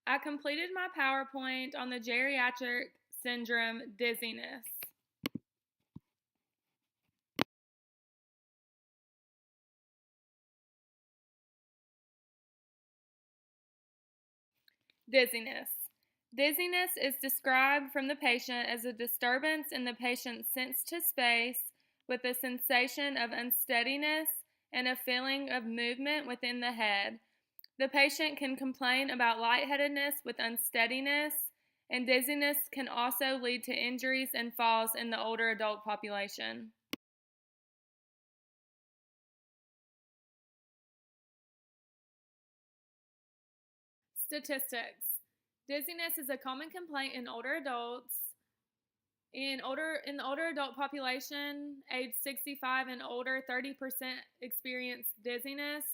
I completed my PowerPoint on the geriatric syndrome dizziness. Dizziness. Dizziness is described from the patient as a disturbance in the patient's sense to space with a sensation of unsteadiness and a feeling of movement within the head. The patient can complain about lightheadedness with unsteadiness, and dizziness can also lead to injuries and falls in the older adult population. Statistics. Dizziness is a common complaint in older adults. In the older adult population, age 65 and older, 30% experience dizziness,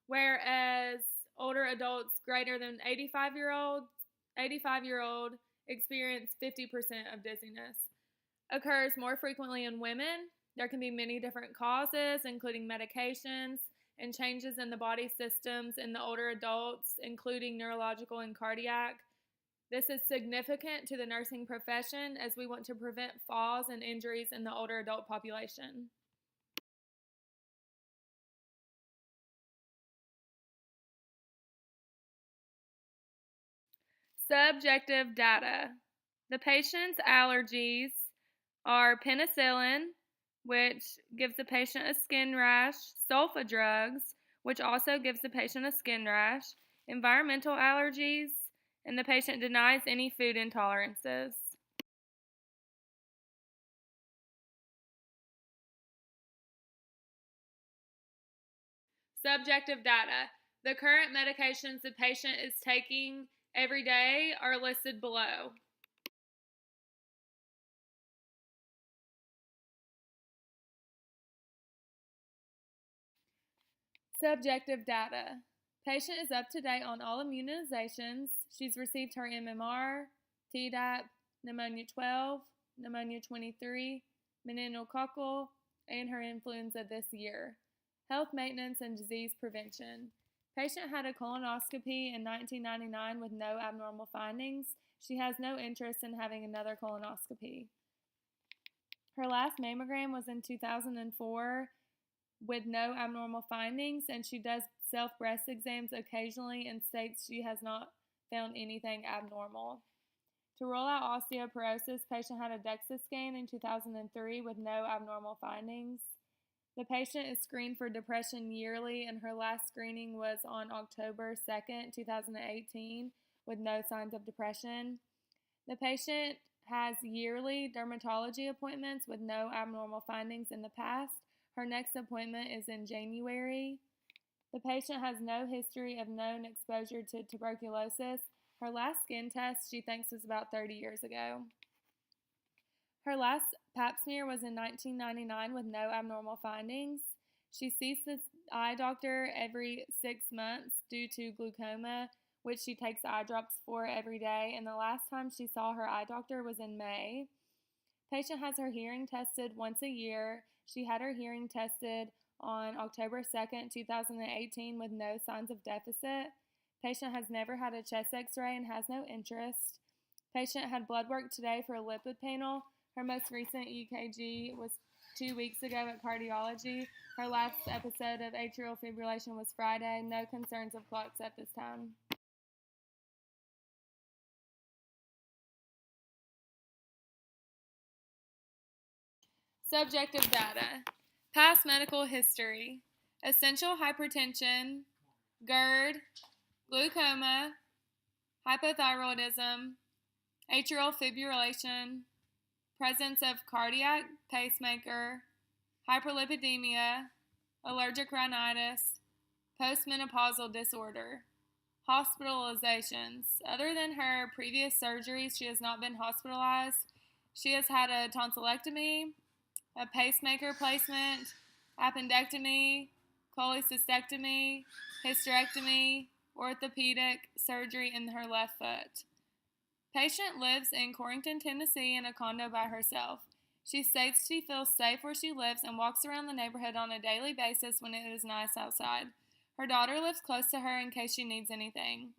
whereas older adults greater than 85-year-old experience 50% of dizziness. Occurs more frequently in women. There can be many different causes, including medications and changes in the body systems in the older adults, including neurological and cardiac. This is significant to the nursing profession as we want to prevent falls and injuries in the older adult population. Subjective data. The patient's allergies are penicillin, which gives the patient a skin rash, sulfa drugs, which also gives the patient a skin rash, environmental allergies, and the patient denies any food intolerances. Subjective data. The current medications the patient is taking every day are listed below. Subjective data. Patient is up to date on all immunizations. She's received her MMR, Tdap, pneumonia 12, pneumonia 23, meningococcal, and her influenza this year. Health maintenance and disease prevention. Patient had a colonoscopy in 1999 with no abnormal findings. She has no interest in having another colonoscopy. Her last mammogram was in 2004 with no abnormal findings, and she does self-breast exams occasionally and states she has not found anything abnormal. To rule out osteoporosis, patient had a DEXA scan in 2003 with no abnormal findings. The patient is screened for depression yearly, and her last screening was on October 2nd, 2018, with no signs of depression. The patient has yearly dermatology appointments with no abnormal findings in the past. Her next appointment is in January. The patient has no history of known exposure to tuberculosis. Her last skin test she thinks was about 30 years ago. Her last pap smear was in 1999 with no abnormal findings. She sees the eye doctor every 6 months due to glaucoma, which she takes eye drops for every day, and the last time she saw her eye doctor was in May. Patient has her hearing tested once a year. She had her hearing tested on October 2nd, 2018 with no signs of deficit. Patient has never had a chest x-ray and has no interest. Patient had blood work today for a lipid panel. Her most recent EKG was 2 weeks ago at cardiology. Her last episode of atrial fibrillation was Friday. No concerns of clots at this time. Subjective data. Past medical history. Essential hypertension, GERD, glaucoma, hypothyroidism, atrial fibrillation, presence of cardiac pacemaker, hyperlipidemia, allergic rhinitis, postmenopausal disorder. Hospitalizations. Other than her previous surgeries, she has not been hospitalized. She has had a tonsillectomy, a pacemaker placement, appendectomy, cholecystectomy, hysterectomy, orthopedic surgery in her left foot. Patient lives in Corrington, Tennessee in a condo by herself. She states she feels safe where she lives and walks around the neighborhood on a daily basis when it is nice outside. Her daughter lives close to her in case she needs anything.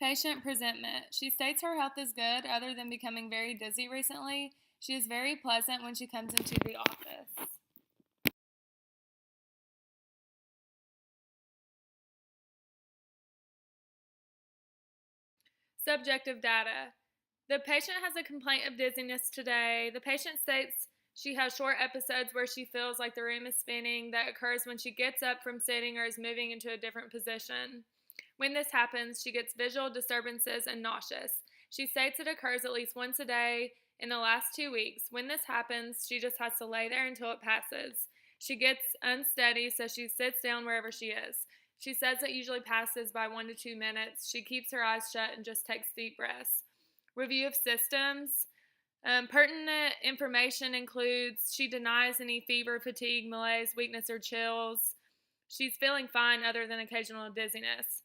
Patient presentment. She states her health is good other than becoming very dizzy recently. She is very pleasant when she comes into the office. Subjective data. The patient has a complaint of dizziness today. The patient states she has short episodes where she feels like the room is spinning that occurs when she gets up from sitting or is moving into a different position. When this happens, she gets visual disturbances and nauseous. She states it occurs at least once a day in the last 2 weeks. When this happens, she just has to lay there until it passes. She gets unsteady, so she sits down wherever she is. She says it usually passes by 1 to 2 minutes. She keeps her eyes shut and just takes deep breaths. Review of systems. Pertinent information includes she denies any fever, fatigue, malaise, weakness, or chills. She's feeling fine other than occasional dizziness.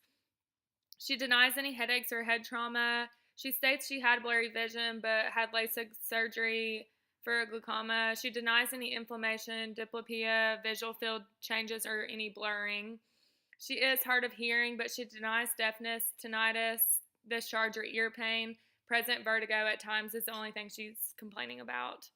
She denies any headaches or head trauma. She states she had blurry vision but had LASIK surgery for glaucoma. She denies any inflammation, diplopia, visual field changes, or any blurring. She is hard of hearing, but she denies deafness, tinnitus, discharge, or ear pain. Present vertigo at times is the only thing she's complaining about.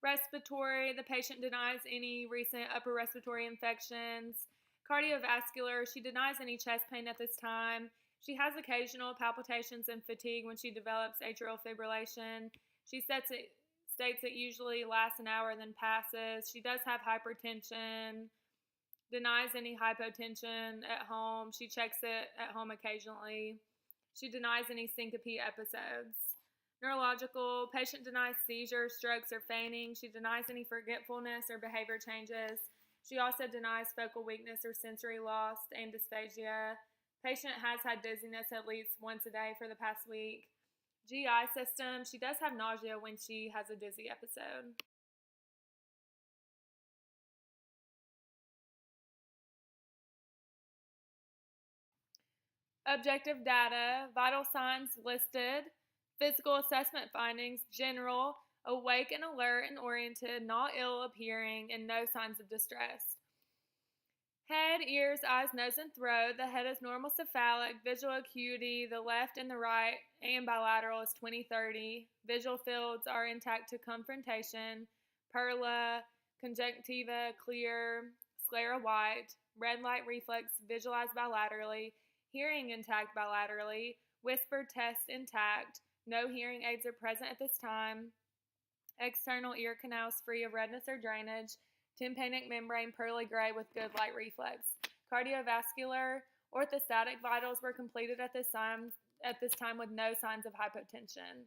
Respiratory, the patient denies any recent upper respiratory infections. Cardiovascular, she denies any chest pain at this time. She has occasional palpitations and fatigue when she develops atrial fibrillation. She states it usually lasts an hour and then passes. She does have hypertension, denies any hypotension at home. She checks it at home occasionally. She denies any syncope episodes. Neurological, patient denies seizures, strokes, or fainting. She denies any forgetfulness or behavior changes. She also denies focal weakness or sensory loss and dysphagia. Patient has had dizziness at least once a day for the past week. GI system, she does have nausea when she has a dizzy episode. Objective data, vital signs listed, physical assessment findings, general, awake and alert and oriented, not ill appearing, and no signs of distress. Head, ears, eyes, nose, and throat. The head is normal cephalic. Visual acuity, the left and the right and bilateral is 20/30. Visual fields are intact to confrontation. Perla, conjunctiva, clear, sclera white. Red light reflex, visualized bilaterally. Hearing intact bilaterally. Whisper test intact. No hearing aids are present at this time. External ear canals free of redness or drainage. Tympanic membrane pearly gray with good light reflex. Cardiovascular, orthostatic vitals were completed at this time with no signs of hypotension.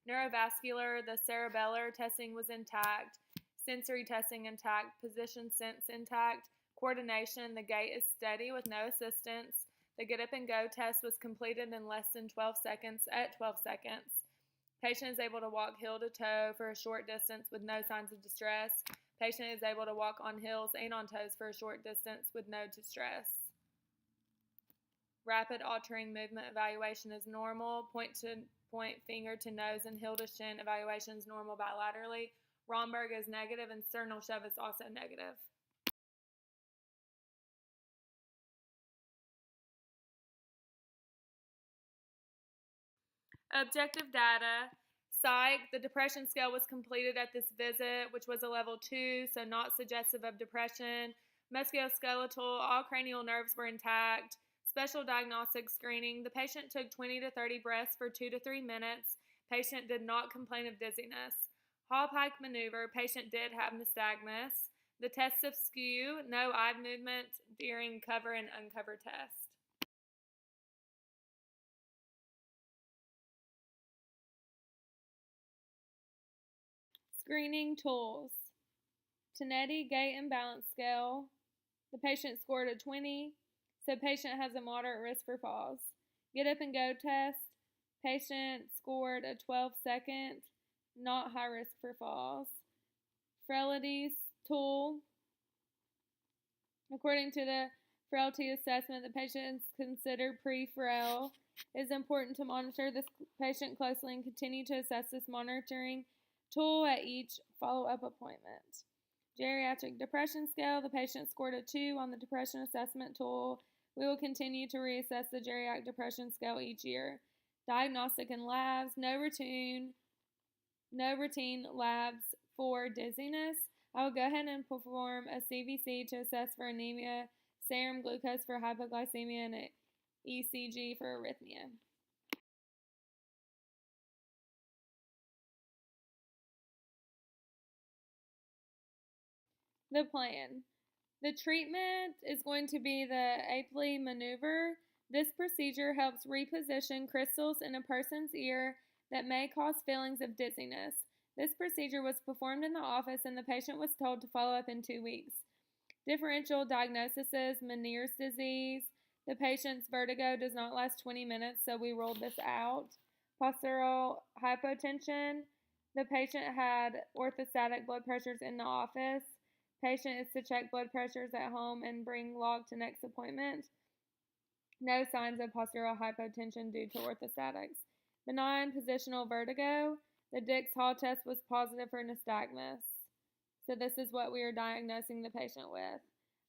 Neurovascular, the cerebellar testing was intact. Sensory testing intact. Position sense intact. Coordination, the gait is steady with no assistance. The get up and go test was completed in less than 12 seconds at 12 seconds. Patient is able to walk heel to toe for a short distance with no signs of distress. Patient is able to walk on heels and on toes for a short distance with no distress. Rapid altering movement evaluation is normal. Point to point, finger to nose, and heel to shin evaluation is normal bilaterally. Romberg is negative and sternal shove is also negative. Objective data. Psych, the depression scale was completed at this visit, which was a level 2, so not suggestive of depression. Musculoskeletal, all cranial nerves were intact. Special diagnostic screening. The patient took 20 to 30 breaths for 2 to 3 minutes. Patient did not complain of dizziness. Hall-Pike maneuver. Patient did have nystagmus. The test of skew, no eye movement during cover and uncover test. Screening tools. Tenetti Gait and Balance Scale. The patient scored a 20, so patient has a moderate risk for falls. Get up and go test. Patient scored a 12-second, not high risk for falls. Frailties tool. According to the frailty assessment, the patient is considered pre-frail. It is important to monitor this patient closely and continue to assess this monitoring tool at each follow-up appointment. Geriatric depression scale. The patient scored a 2 on the depression assessment tool. We will continue to reassess the geriatric depression scale each year. Diagnostic and labs. No routine labs for dizziness. I will go ahead and perform a CVC to assess for anemia, serum glucose for hypoglycemia, and an ECG for arrhythmia. The plan. The treatment is going to be the Apley maneuver. This procedure helps reposition crystals in a person's ear that may cause feelings of dizziness. This procedure was performed in the office and the patient was told to follow up in 2 weeks. Differential diagnosis is Meniere's disease. The patient's vertigo does not last 20 minutes, so we ruled this out. Postural hypotension. The patient had orthostatic blood pressures in the office. Patient is to check blood pressures at home and bring log to next appointment. No signs of postural hypotension due to orthostatics. Benign positional vertigo. The Dix Hall test was positive for nystagmus. So this is what we are diagnosing the patient with.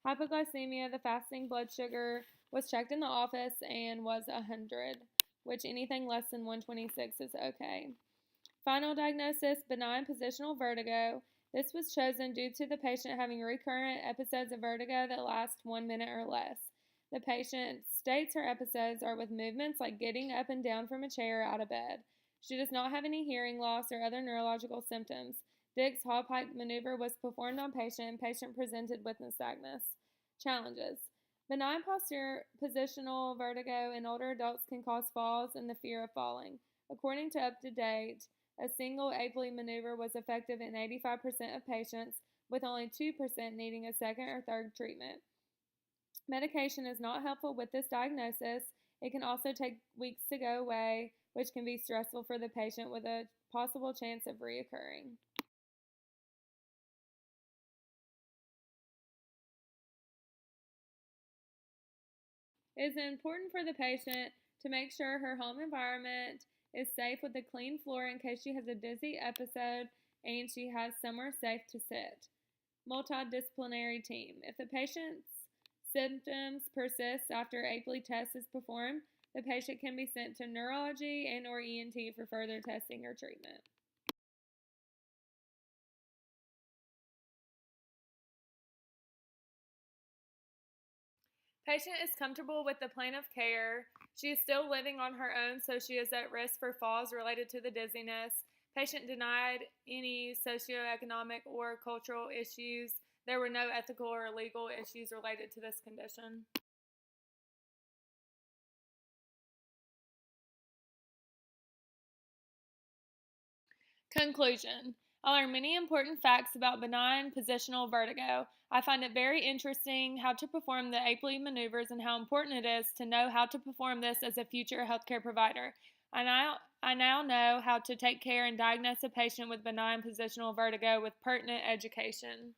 Hypoglycemia, the fasting blood sugar was checked in the office and was 100, which anything less than 126 is okay. Final diagnosis, benign positional vertigo. This was chosen due to the patient having recurrent episodes of vertigo that last 1 minute or less. The patient states her episodes are with movements like getting up and down from a chair or out of bed. She does not have any hearing loss or other neurological symptoms. Dix Hallpike maneuver was performed on patient and patient presented with nystagmus. Challenges. Benign positional vertigo in older adults can cause falls and the fear of falling. According to UpToDate, a single Apley maneuver was effective in 85% of patients, with only 2% needing a second or third treatment. Medication is not helpful with this diagnosis. It can also take weeks to go away, which can be stressful for the patient with a possible chance of reoccurring. It is important for the patient to make sure her home environment is safe with a clean floor in case she has a dizzy episode and she has somewhere safe to sit. Multidisciplinary team. If the patient's symptoms persist after Apley test is performed, the patient can be sent to neurology and or ENT for further testing or treatment. Patient is comfortable with the plan of care. She is still living on her own, so she is at risk for falls related to the dizziness. Patient denied any socioeconomic or cultural issues. There were no ethical or legal issues related to this condition. Conclusion. I learned many important facts about benign positional vertigo. I find it very interesting how to perform the Apley maneuvers and how important it is to know how to perform this as a future healthcare provider. I now know how to take care and diagnose a patient with benign positional vertigo with pertinent education.